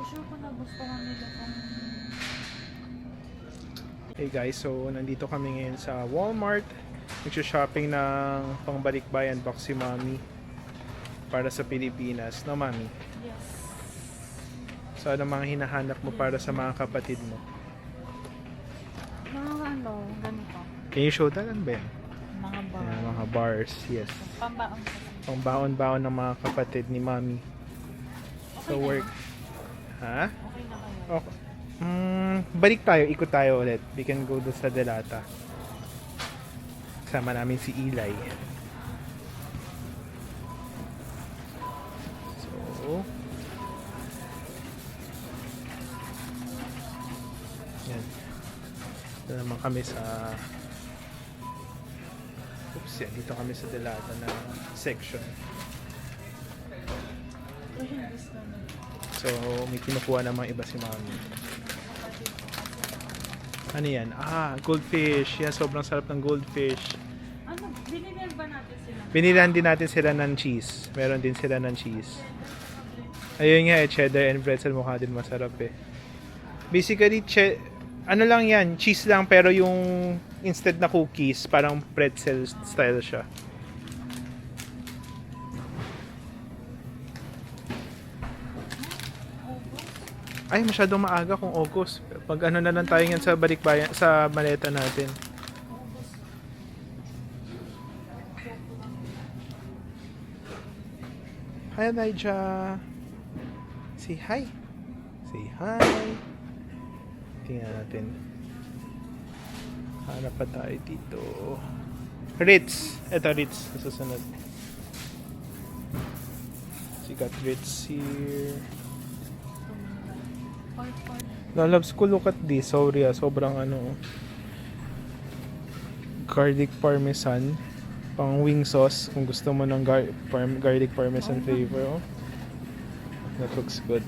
Sure ko na gusto nila kung... Hey guys, so nandito kami ngayon sa Walmart. Nagsha-shopping ng pangbalikbayan box si Mami para sa Pilipinas. No, Mami? Yes. So ano mga hinahanap mo para sa mga kapatid mo? Mga ano, ganito. Can you show that? Ano ba yan? Mga bar. Ayan, mga bars, yes. Pambaon ko. Pangbaon-baon ng mga kapatid ni Mami. Okay So na work. ba? Ha? Okay na kayo. Okay. Balik tayo, ikot tayo ulit. We can go doon sa Delata. Kasama namin si Eli. So, yan. Ito naman kami sa yan. Dito kami sa Delata na section. So, may kinukuha namang iba si Mami. Ano yan? Goldfish. Yan, sobrang sarap ng goldfish. Ano, binigyan ba natin sila? Binilan din natin sila ng cheese. Meron din sila ng cheese. Ayun nga cheddar and pretzel mukha din masarap eh. Basically, ano lang yan, cheese lang pero yung instead na cookies, parang pretzel style siya. Ay, masyadong maaga kung August. Pag ano na lang tayo yan sa balikbayan, sa maleta natin. Hi, Elijah. Say hi. Say hi. Tingnan natin. Hanap pa tayo dito. Ritz. Ito, Ritz. Susunod. So, got Ritz here. Lalabs ko, look at this. Sorry sobrang ano. Garlic parmesan. Pang wing sauce. Kung gusto mo ng garlic parmesan flavor. Oh. That looks good.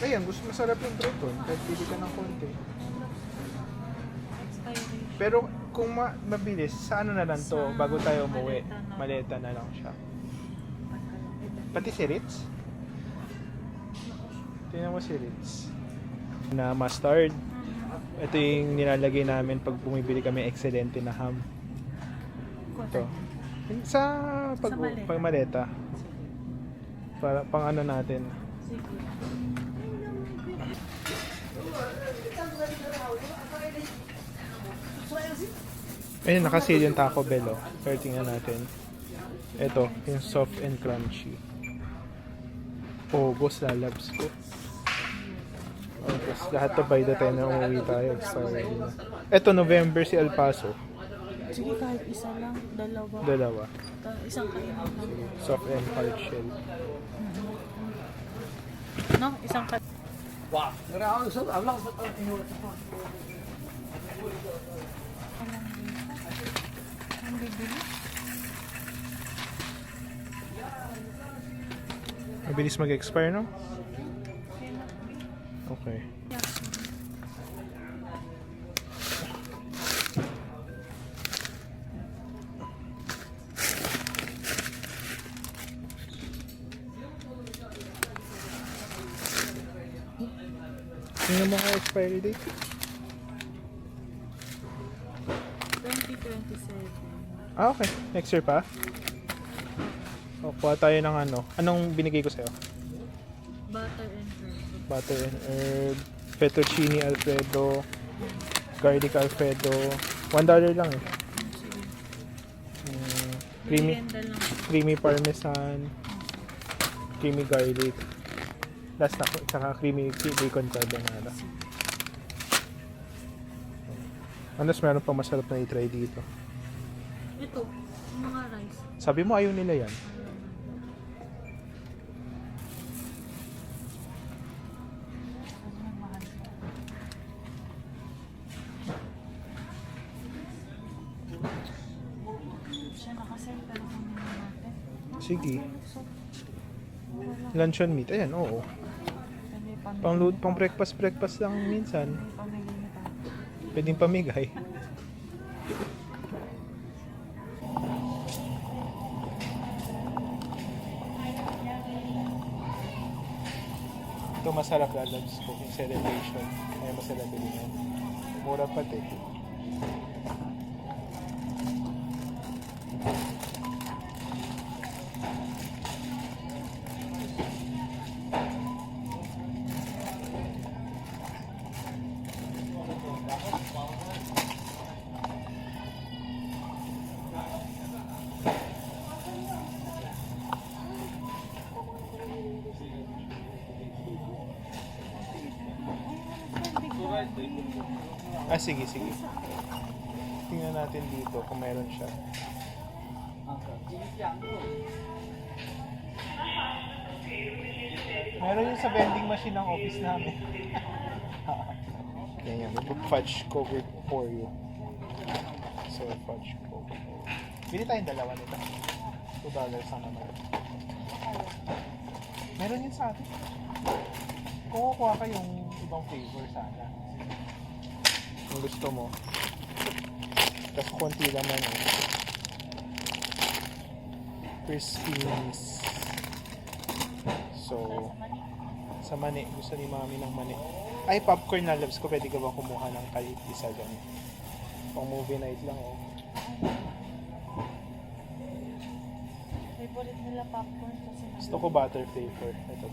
Ayan, gusto masarap yung Breton. Kahit pili ka ng konti. Pero kung mabilis, sa ano na lang to bago tayo umuwi? Maleta na lang siya. Pati si Ritz? Tingnan mo si Ritz. Na mustard. Ito yung nilalagay namin pag bumibili kami excelente na ham. Ito. Sa maleta. Para pang ano natin. Ayun, nakasil yung Taco Bell, oh. Pero tingnan natin. Ito, yung soft and crunchy. August, lalabs ko. August, lahat to by the time na umuwi tayo. Ito, November si El Paso. Sige, kahit isa lang. Dalawa. Dalawa. Isang kainin lang. Soft and hard shell. No? Isang kainin. Wow. Ang bibili. Mabilis mag-expire, no? Okay. Tingnan mo nga expiry date. 2027. Okay. Next year pa? O, kuha tayo ng ano. Anong binigay ko sa'yo? Butter and herb. Butter and herb, fettuccine alfredo, garlic alfredo. $1 lang eh. Merienda lang. Creamy parmesan, creamy garlic. Last na, tsaka creamy bacon carbonara. Unless meron pang masarap na i-try dito. Ito, yung mga rice. Sabi mo ayaw nila yan. Siya nakasend pero kami natin. Sige. Luncheon meat. Ayan, oo. Pwede Pang breakfast lang minsan. pamigay na tayo. Pwedeng pamigay. Ito masarap lalabs ko. Yung celebration. Kaya mo sila bilhin. Mura pati. Sige, sige. Tingnan natin dito kung meron siya. Meron yung sa vending machine ng office namin. Kaya yan, may fudge covered Oreo. So, fudge covered Oreo. Bili tayong dalawa nito. $2 ang naman. Meron yun sa atin. Kung kukuha ka yung ibang flavor sana. Kung gusto mo. Tapos konti laman eh. Crispiness. So, sa mani. Gusto ni mami ng mani. Ay, popcorn na loves ko. Pwede ka ba kumuha ng kahit isa dyan? Pang movie night lang oh. Favorite nila popcorn kasi Gusto ko butter flavor. Ito.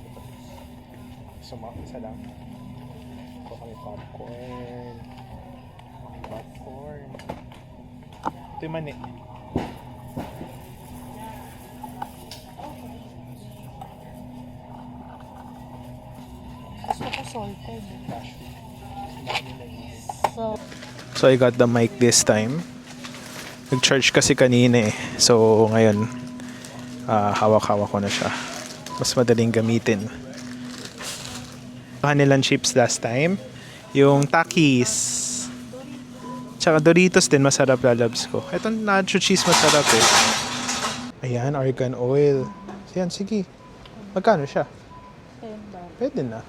So, isa lang. Ito kami popcorn. Popcorn. Ito yung mani. gusto ko salted. So I got the mic this time. Nag-charge kasi kanina eh. So ngayon, hawak-hawak ko na siya. Mas madaling gamitin. Kanilang chips last time. Yung Takis. Tsaka Doritos din masarap lalabs ko. Ito nacho cheese masarap eh. Ayan, argan oil. Ayan, sige. Magkano siya? $10. Pwede na.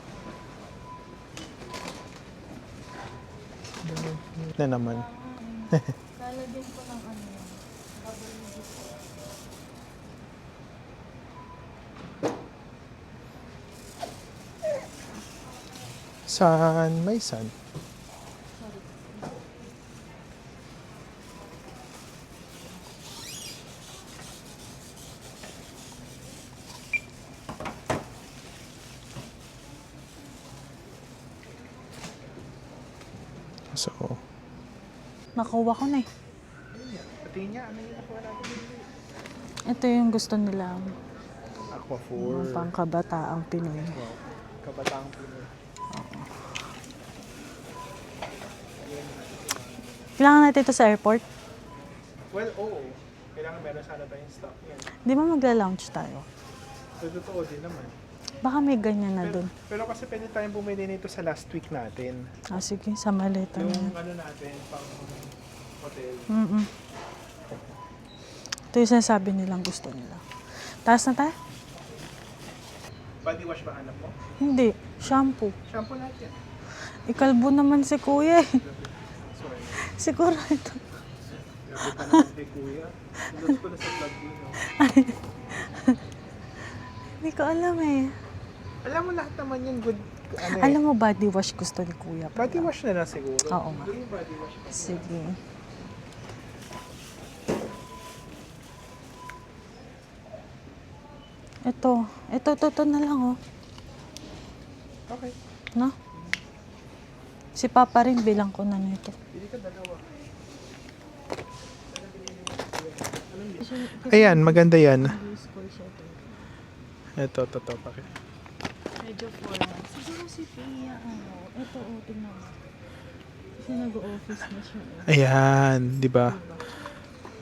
Na naman. Lalagyan ko ng ano yan. San? May san? So, Nakuha ko na eh. pati niya, ano yung nakuha natin? Ito yung gusto nila. Aqua Yung 4. pangkabataang Pinoy. Wow. Kabataang Pinoy. Kailangan natin ito sa airport. Well, oo. Kailangan meron sana tayong stock yan. Di ba magla-lounge tayo? So, totoo din naman. Baka may ganyan na dun. Pero kasi pwede tayong bumili nito sa last week natin. Ah, sige, sa maleta Yung na. ano natin, pang hotel. Ito yung sinasabi nilang gusto nila. Taas na tayo? Body wash ba hanap mo? Hindi. Shampoo. Shampoo natin. Ikalbo naman si kuya eh. Sorry. Siguro ito. Grabe ka naman kay kuya. Tulos ko na sa vlog yun. No? Hindi ko alam eh. Alam mo lahat naman yung good. Ano eh. Alam mo, body wash gusto ni kuya. Body wash na lang siguro. Oo nga. Yung body wash. Sige. Ito na lang oh. Okay. No? Si Papa rin bilang ko na nito. Hindi ka dalawa. Ayan, maganda yan. Ito, pakit. Medyo formal. Siguro si Pia, ito, tingnan mo. Kasi nag-office na siya. Ayan, di ba?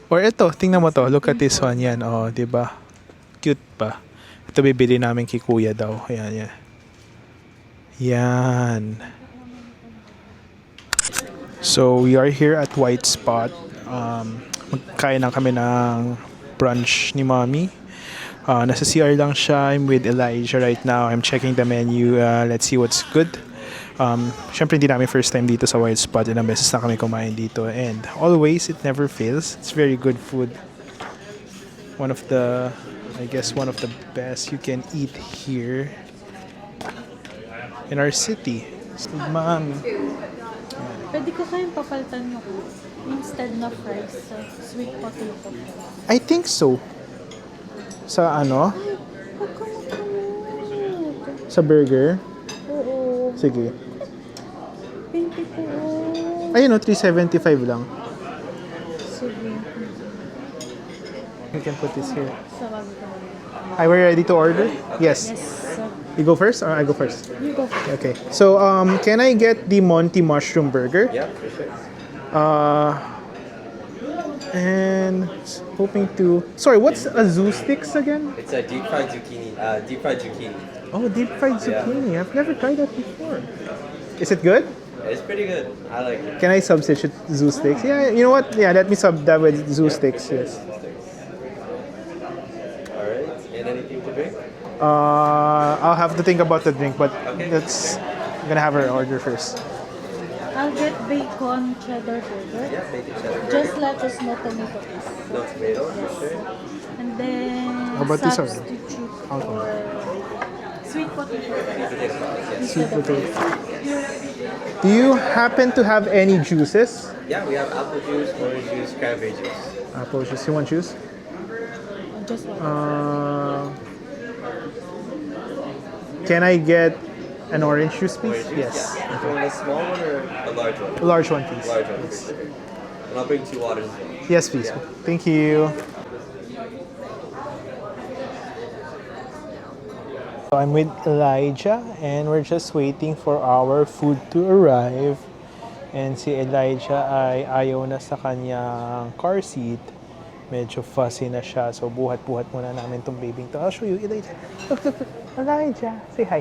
Or ito, tingnan mo to. Look at this one. Yan, oh, di ba? Cute pa. Ito bibili namin kay kuya daw. Ayan, yan. Yan. So, we are here at White Spot. Magkain lang kami ng brunch ni Mommy. Nasa CR lang siya. I'm with Elijah right now. I'm checking the menu. Let's see what's good. Syempre hindi namin first time dito sa White Spot. Ilang beses na kami kumain dito. And always, it never fails. It's very good food. One of the best you can eat here. in our city. Ma'am, Pwede ko kayong papalitan yung instead na fries sa sweet potato. I think so. Sa ano? Huwag ka makamot. Sa burger? Oo. Sige. 20 po. Ayun o, 375 lang. Sige. We can put this here. Sa bago ka. Are we ready to order? Yes. Yes. Sir. You go first or I go first? You go first. Okay. So, can I get the Monty Mushroom Burger? Yeah, for sure. And hoping to... Sorry, what's a zoo sticks again? It's a deep fried zucchini. Deep fried zucchini. Oh, deep fried Yeah. zucchini. I've never tried that before. Is it good? It's pretty good. I like it. Can I substitute zoo sticks? Yeah, you know what? Yeah, let me sub that with zoo sticks. Yes. All right. And anything to drink? I'll have to think about the drink, but Okay. I'm gonna have her order first. I'll get bacon cheddar burger. Yeah, bacon cheddar burger. Just lettuce, no tomato, please. No tomato, for sure. And then How about this order? substitute How for sweet potato. Potato sauce, yes. Sweet potato. Do you happen to have any juices? Yeah, we have apple juice, orange juice, cranberry juice. Apple juice. You want juice? Just one. Can I get an orange juice, please? Orange juice, Yes. yeah. You want a small one or a large one? A large one, please. Large one, for sure. And I'll bring 2 waters as well. Yes, please. Thank you. So I'm with Elijah and we're just waiting for our food to arrive. And si Elijah ay ayaw na sa kanyang car seat. Medyo fussy na siya. So buhat-buhat muna namin tong babying to. I'll show you, Elijah. Look, look, look. Elijah, say hi.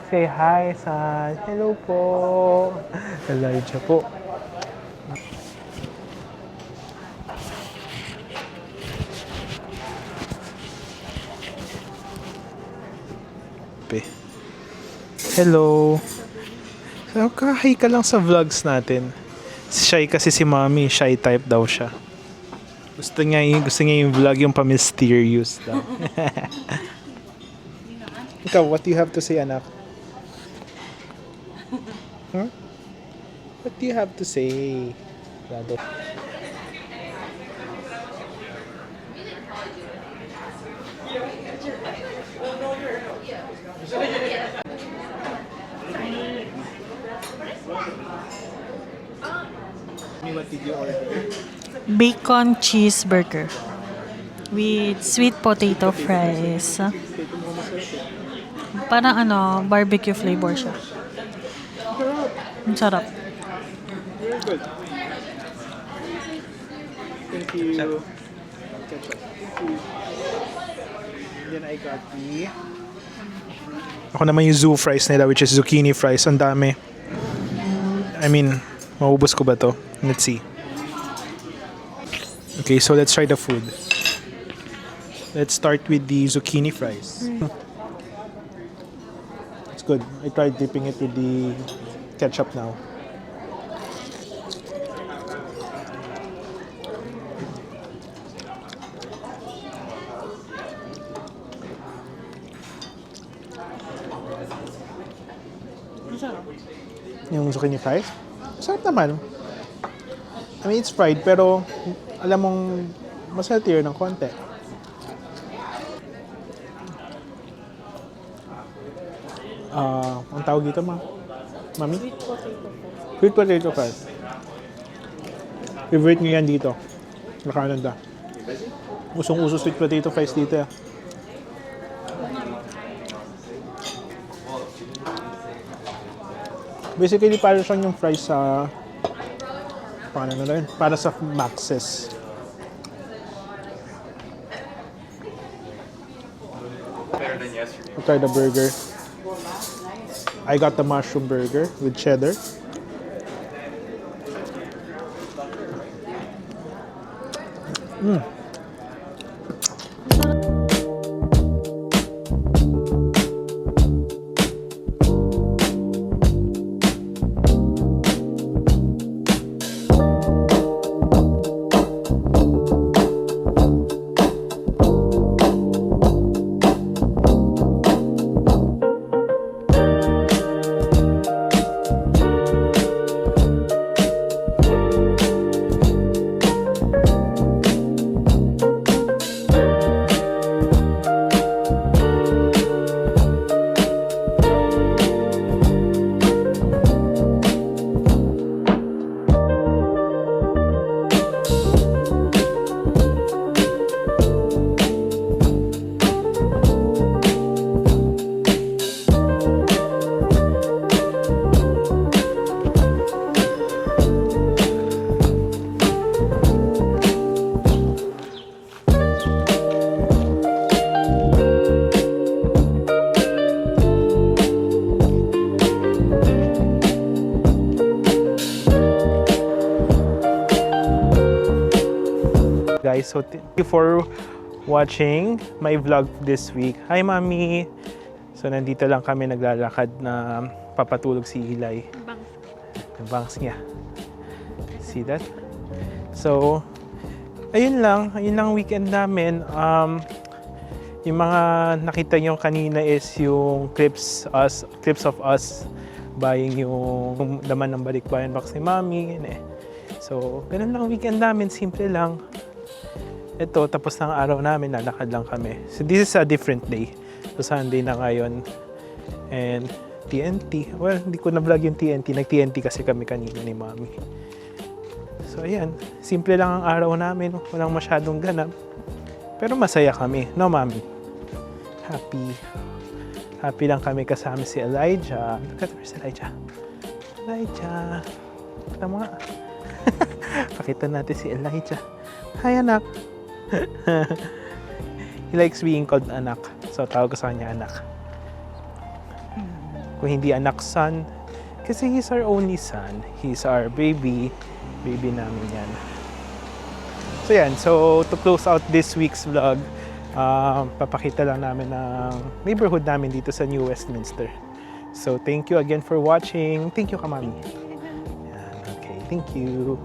Say hi, son. Hello po. Elijah po. Hello. So, kahay ka lang sa vlogs natin. Shy kasi si Mommy, shy type daw siya. Gusto niya yung vlog yung pa-mysterious daw. Ikaw, what do you have to say, anak? Huh? What do you have to say? Lado. What did you order? Bacon cheeseburger with sweet potato fries. Parang ano, barbecue flavor siya. Ang sarap. Very good. Thank you. Ketchup. Thank you. Then I got the... Ako naman yung zoo fries nila, which is zucchini fries. Ang dami. I mean, maubos ko ba to? Let's see. Okay, so let's try the food. Let's start with the zucchini fries. It's good. I tried dipping it with the ketchup now. Ang sarap. Yung zucchini fries. Sarap naman. I mean, it's fried, pero alam mong mas healthier ng konti. Ang tawag dito, Mami? Sweet potato fries. Sweet potato fries. Favorite nyo yan dito. Sa Canada. Usong-uso sweet potato fries dito. Basically, para siyang yung fries sa... Paano na rin? Para sa Max's. Better than yesterday. I'll try the burger. I got the mushroom burger with cheddar. so thank you for watching my vlog this week. Hi, Mami! So, nandito lang kami naglalakad na papatulog si Eli. Yung bangs niya. See that? So, ayun lang weekend namin. Yung mga nakita nyo kanina is yung clips of us buying yung laman ng balikbayan box ni Mami. So, ganun lang weekend namin. Simple lang. Ito, tapos ng araw namin, lalakad lang kami. So, this is a different day. So, Sunday na ngayon. And TNT. Well, hindi ko na-vlog yung TNT. Nag-TNT kasi kami kanina ni Mami. So, ayan. Simple lang ang araw namin. Walang masyadong ganap. Pero masaya kami. No, Mami? Happy. Happy lang kami kasama si Elijah. Look at where's Elijah? Elijah. Kita mo nga. Pakita natin si Elijah. Hi, anak. He likes being called anak. So, tawag ko sa kanya anak. Kung hindi anak, son. Kasi he's our only son. He's our baby. Baby namin yan. So, yan. So, to close out this week's vlog, papakita lang namin ng neighborhood namin dito sa New Westminster. So, thank you again for watching. Thank you, Kamami. Yan, okay, thank you.